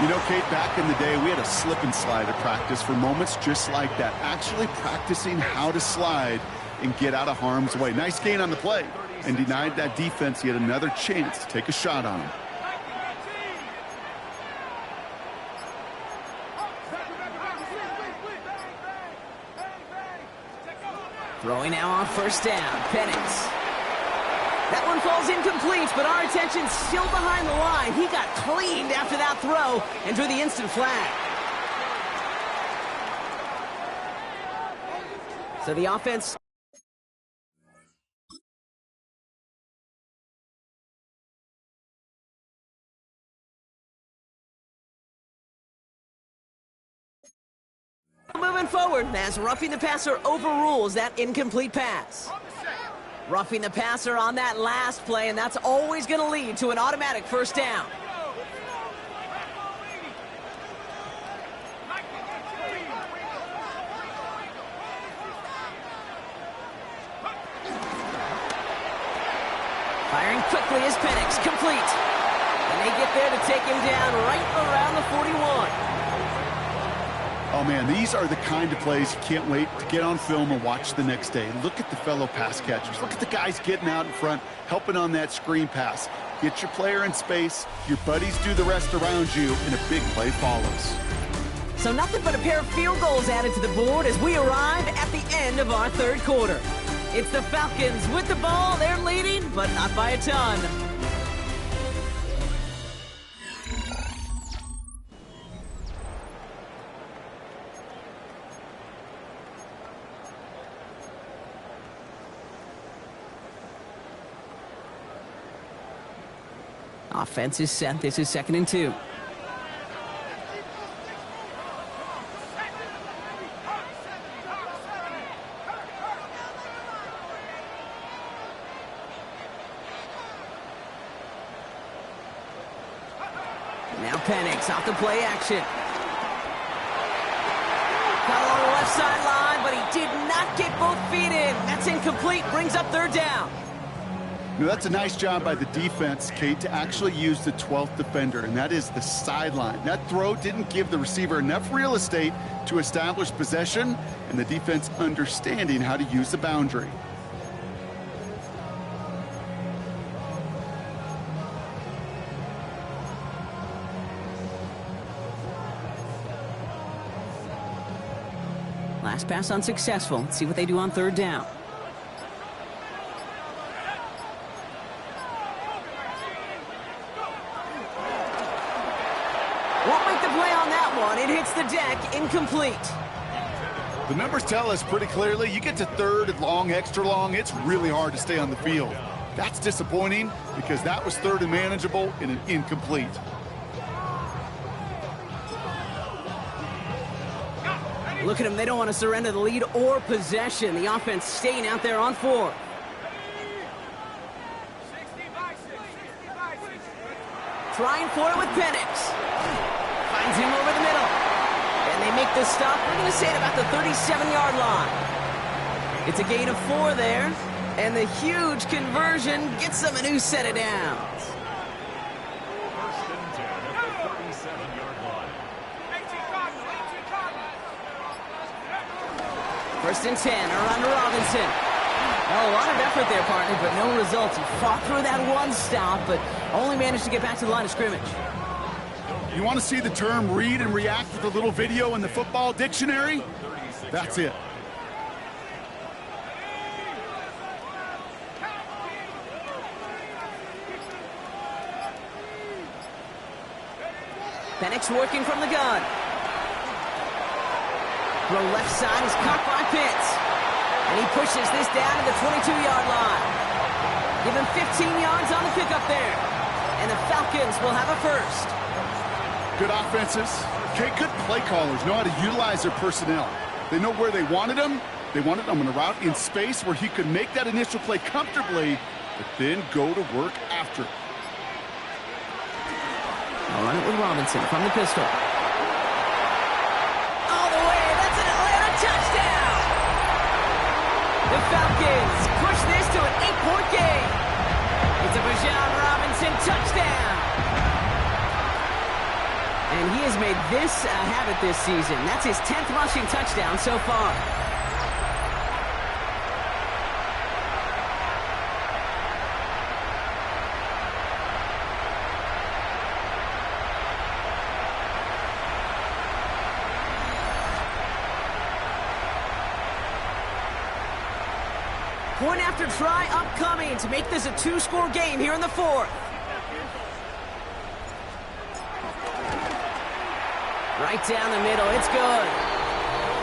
You know, Kate, back in the day, we had a slip and slide at practice for moments just like that. Actually practicing how to slide and get out of harm's way. Nice gain on the play, and denied that defense yet another chance to take a shot on him. Throwing now on first down. Penix. That one falls incomplete, but our attention's still behind the line. He got cleaned after that throw and drew the instant flag. So the offense... moving forward as roughing the passer overrules that incomplete pass. Roughing the passer on that last play, and that's always going to lead to an automatic first down. Firing quickly is Penix, complete. And they get there to take him down right around the 41. Oh, man, these are the kind of plays you can't wait to get on film and watch the next day. Look at the fellow pass catchers. Look at the guys getting out in front, helping on that screen pass. Get your player in space, your buddies do the rest around you, and a big play follows. So nothing but a pair of field goals added to the board as we arrive at the end of our third quarter. It's the Falcons with the ball. They're leading, but not by a ton. Offense is set. This is 2nd and 2. Now Penix off the play action. Got along the left sideline, but he did not get both feet in. That's incomplete. Brings up 3rd down. Now, that's a nice job by the defense, Kate, to actually use the 12th defender, and that is the sideline. That throw didn't give the receiver enough real estate to establish possession, and the defense understanding how to use the boundary. Last pass unsuccessful. Let's see what they do on 3rd down. Won't make the play on that one. It hits the deck, incomplete. The numbers tell us pretty clearly, you get to 3rd and long, extra long, it's really hard to stay on the field. That's disappointing because that was 3rd and manageable and an incomplete. Look at them. They don't want to surrender the lead or possession. The offense staying out there on 4th. Trying for it with Penix. Finds him over the middle. And they make the stop. We're going to say it about the 37-yard line. It's a gain of 4 there. And the huge conversion gets them a new set of downs. First and 10 at the 37-yard line. First and 10, around to Robinson. Well, a lot of effort there, partner, but no results. He fought through that one stop, but only managed to get back to the line of scrimmage. You want to see the term read and react with a little video in the football dictionary? That's it. Penix working from the gun. Throw left side is caught by Pitts. And he pushes this down to the 22-yard line. Give him 15 yards on the pickup there. And the Falcons will have a first. Good offenses. Okay, good play callers know how to utilize their personnel. They know where they wanted them, They wanted him on a route in space where he could make that initial play comfortably, but then go to work after it. I'll run it with Robinson from the pistol. All the way, that's an Atlanta touchdown! The Falcons push this to an 8-point game. It's a Bijan Robinson touchdown. And he has made this a habit this season. That's his 10th rushing touchdown so far. Point after try upcoming to make this a 2-score game here in the 4th. Right down the middle, it's good.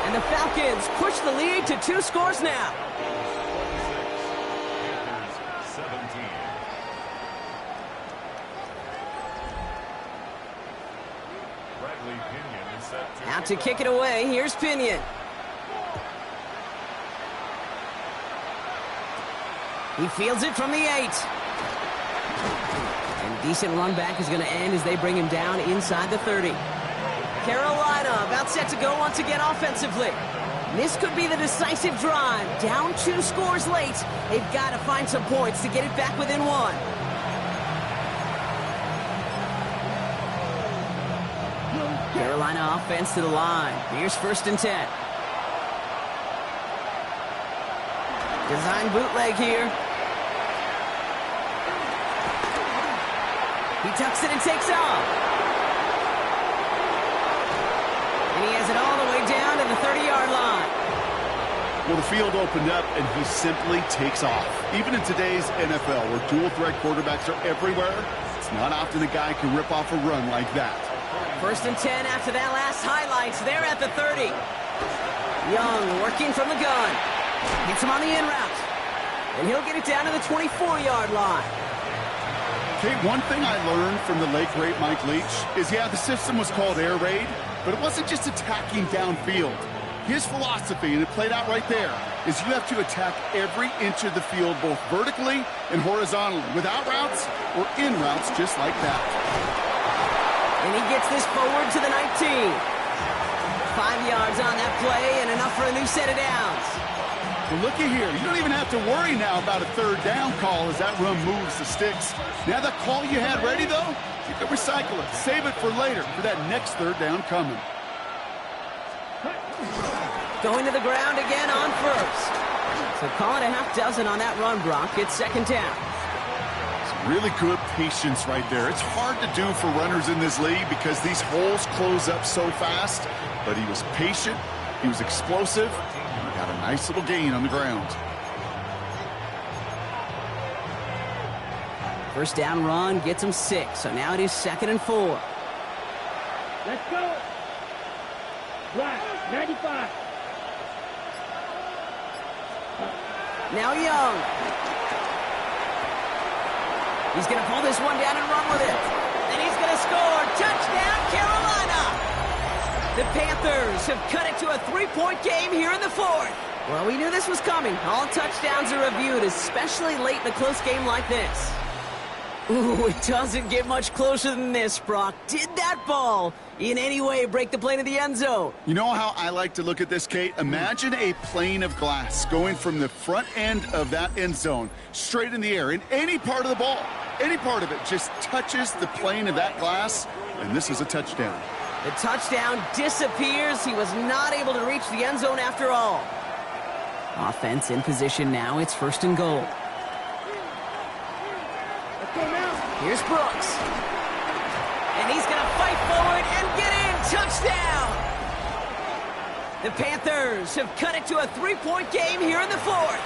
And the Falcons push the lead to 2 scores now. Panthers 17. Bradley Pinion is set to Out to kick it away, here's Pinion. He fields it from the 8. And decent run back is going to end as they bring him down inside the 30. Carolina about set to go once again offensively. This could be the decisive drive. Down 2 scores late. They've got to find some points to get it back within 1. Carolina offense to the line. Here's 1st and 10. Design bootleg here. He tucks it and takes off. And he has it all the way down to the 30-yard line. Well, the field opened up, and he simply takes off. Even in today's NFL, where dual-threat quarterbacks are everywhere, it's not often a guy can rip off a run like that. 1st and 10 after that last highlights. They're at the 30. Young working from the gun. Gets him on the in route. And he'll get it down to the 24-yard line. Okay, one thing I learned from the late, great Mike Leach is, yeah, the system was called air raid, but it wasn't just attacking downfield. His philosophy, and it played out right there, is you have to attack every inch of the field, both vertically and horizontally, without routes or in routes just like that. And he gets this forward to the 19. 5 yards on that play and enough for a new set of downs. Well, looky here. You don't even have to worry now about a 3rd down call as that run moves the sticks. Now that call you had ready, though, you can recycle it. Save it for later for that next 3rd down coming. Going to the ground again on 1st. So call it a half dozen on that run, Brock. It's 2nd down. Really good patience right there. It's hard to do for runners in this league because these holes close up so fast. But he was patient. He was explosive. He got a nice little gain on the ground. 1st down run gets him 6. So now it is 2nd and 4. Let's go. Black, 95. Now Young. He's going to pull this one down and run with it. And he's going to score. Touchdown, Carolina! The Panthers have cut it to a 3-point game here in the 4th. Well, we knew this was coming. All touchdowns are reviewed, especially late in a close game like this. Ooh, it doesn't get much closer than this, Brock. Did that ball in any way break the plane of the end zone? You know how I like to look at this, Kate? Imagine a plane of glass going from the front end of that end zone straight in the air. In any part of the ball, any part of it just touches the plane of that glass, and this is a touchdown. The touchdown disappears. He was not able to reach the end zone after all. Offense in position now. It's 1st and goal. Here's Brooks. And he's going to fight forward and get in. Touchdown! The Panthers have cut it to a 3-point game here in the 4th.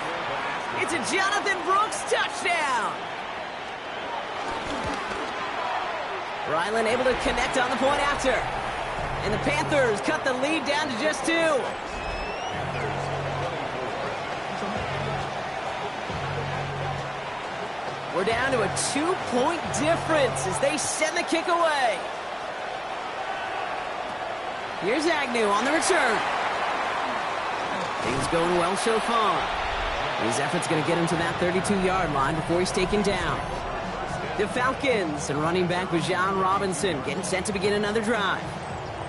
It's a Jonathan Brooks touchdown. Ryland able to connect on the point after. And the Panthers cut the lead down to just 2. We're down to a 2-point difference as they send the kick away. Here's Agnew on the return. Things going well so far. His effort's going to get him to that 32-yard line before he's taken down. The Falcons and running back Bijan Robinson getting set to begin another drive.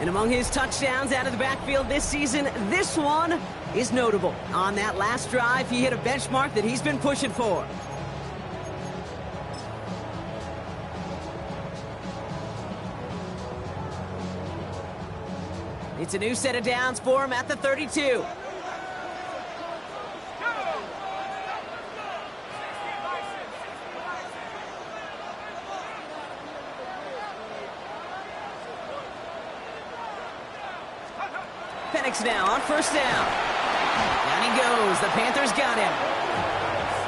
And among his touchdowns out of the backfield this season, this one is notable. On that last drive, he hit a benchmark that he's been pushing for. It's a new set of downs for him at the 32. Penix now on first down. Down he goes. The Panthers got him.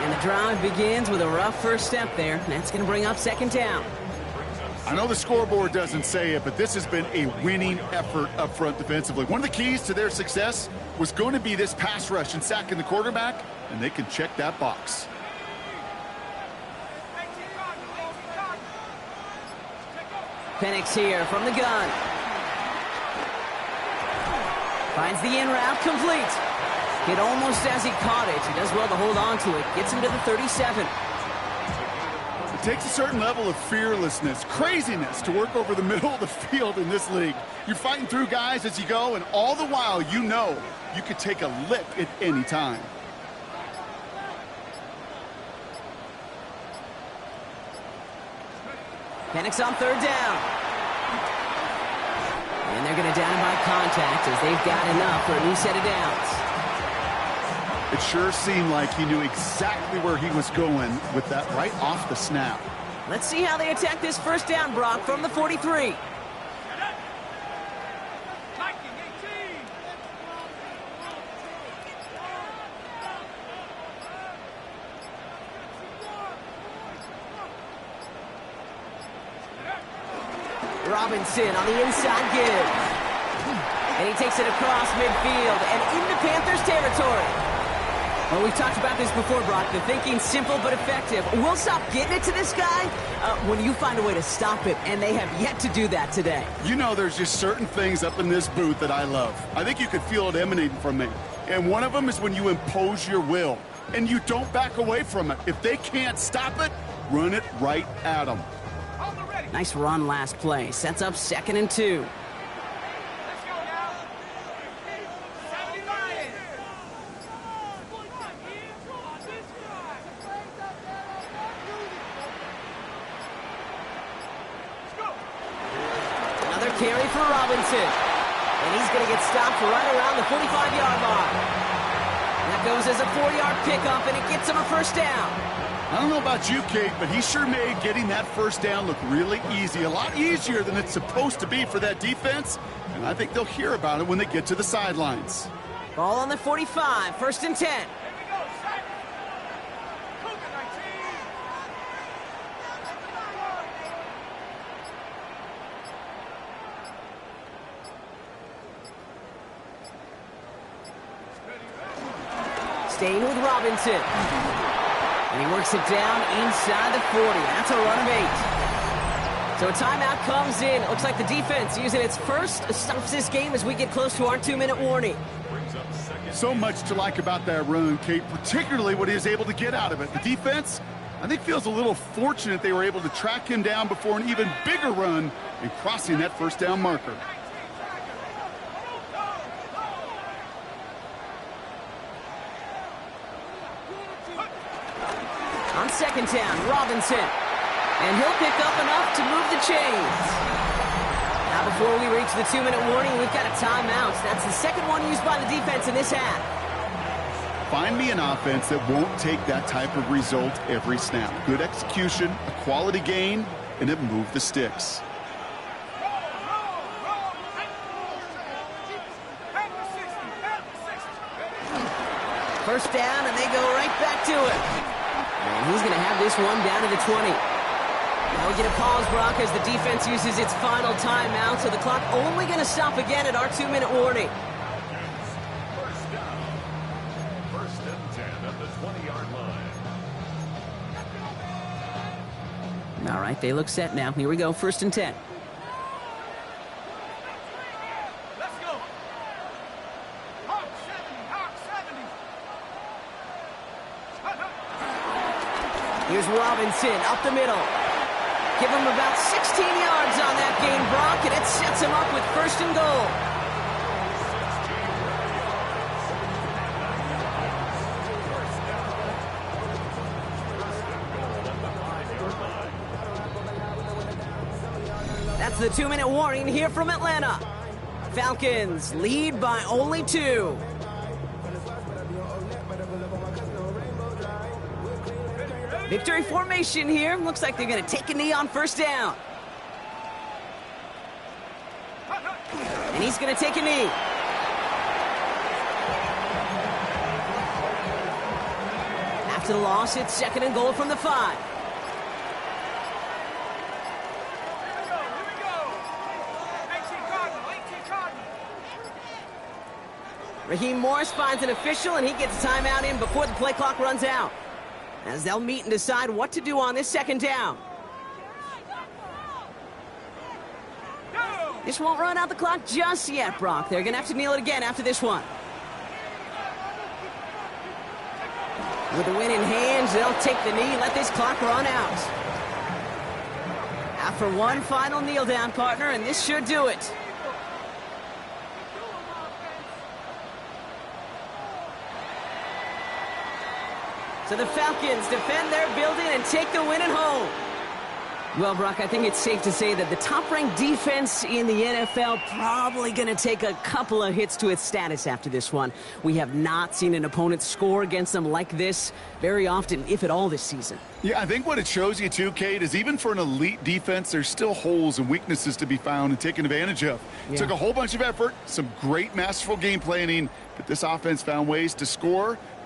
And the drive begins with a rough first step there. That's going to bring up second down. I know the scoreboard doesn't say it, but this has been a winning effort up front defensively. One of the keys to their success was going to be this pass rush and sacking the quarterback, and they can check that box. Penix here from the gun. Finds the in route complete. Hit almost as he caught it. He does well to hold on to it. Gets him to the 37. It takes a certain level of fearlessness, craziness to work over the middle of the field in this league. You're fighting through guys as you go, and all the while you know you could take a lick at any time. Penix on third down. And they're going to down him by contact as they've got enough for a new set of downs. It sure seemed like he knew exactly where he was going with that right off the snap. Let's see how they attack this first down, Brock, from the 43. Robinson on the inside give. And he takes it across midfield and into Panthers territory. Well, we've talked about this before, Brock. The thinking's simple but effective. We'll stop getting it to this guy when you find a way to stop it, and they have yet to do that today. You know, there's just certain things up in this booth that I love. I think you could feel it emanating from me. And one of them is when you impose your will, and you don't back away from it. If they can't stop it, run it right at them. Nice run last play. Sets up 2nd and 2. Another carry for Robinson. And he's going to get stopped right around the 45-yard line. That goes as a 4-yard pickup, and it gets him a first down. I don't know about you, Kate, but he sure made getting that first down look really easy. A lot easier than it's supposed to be for that defense. And I think they'll hear about it when they get to the sidelines. Ball on the 45, 1st and 10. Staying with Robinson. And he works it down inside the 40. That's a run of 8. So a timeout comes in. It looks like the defense using its first stops this game as we get close to our 2-minute warning. So much to like about that run, Kate, particularly what he was able to get out of it. The defense, I think, feels a little fortunate they were able to track him down before an even bigger run and crossing that first down marker. On 2nd down, Robinson. And he'll pick up enough to move the chains. Now before we reach the 2-minute warning, we've got a timeout. That's the second one used by the defense in this half. Find me an offense that won't take that type of result every snap. Good execution, a quality gain, and it moved the sticks. First down, and they go right back to it. And he's going to have this one down to the 20. Now we get a pause, Brock, as the defense uses its final timeout, so the clock only going to stop again at our 2-minute warning. First down. 1st and 10 at the 20-yard line. All right, they look set now. Here we go, 1st and 10. Let's go. Hawk 7, Hawk 7. Here's Robinson up the middle. Give him about 16 yards on that gain, Brock, and it sets him up with 1st and goal. That's the 2-minute warning here from Atlanta. Falcons lead by only 2. Victory formation here. Looks like they're going to take a knee on 1st down. And he's going to take a knee. After the loss, it's 2nd and goal from the 5. Raheem Morris finds an official, and he gets a timeout in before the play clock runs out, as they'll meet and decide what to do on this 2nd down. This won't run out the clock just yet, Brock. They're going to have to kneel it again after this one. With the win in hands, they'll take the knee, let this clock run out. After one final kneel down, partner, and this should do it. So the Falcons defend their building and take the win at home. Well, Brock, I think it's safe to say that the top-ranked defense in the NFL probably going to take a couple of hits to its status after this one. We have not seen an opponent score against them like this very often, if at all, this season. Yeah, I think what it shows you, too, Kate, is even for an elite defense, there's still holes and weaknesses to be found and taken advantage of. Yeah. It took a whole bunch of effort, some great masterful game planning, but this offense found ways to score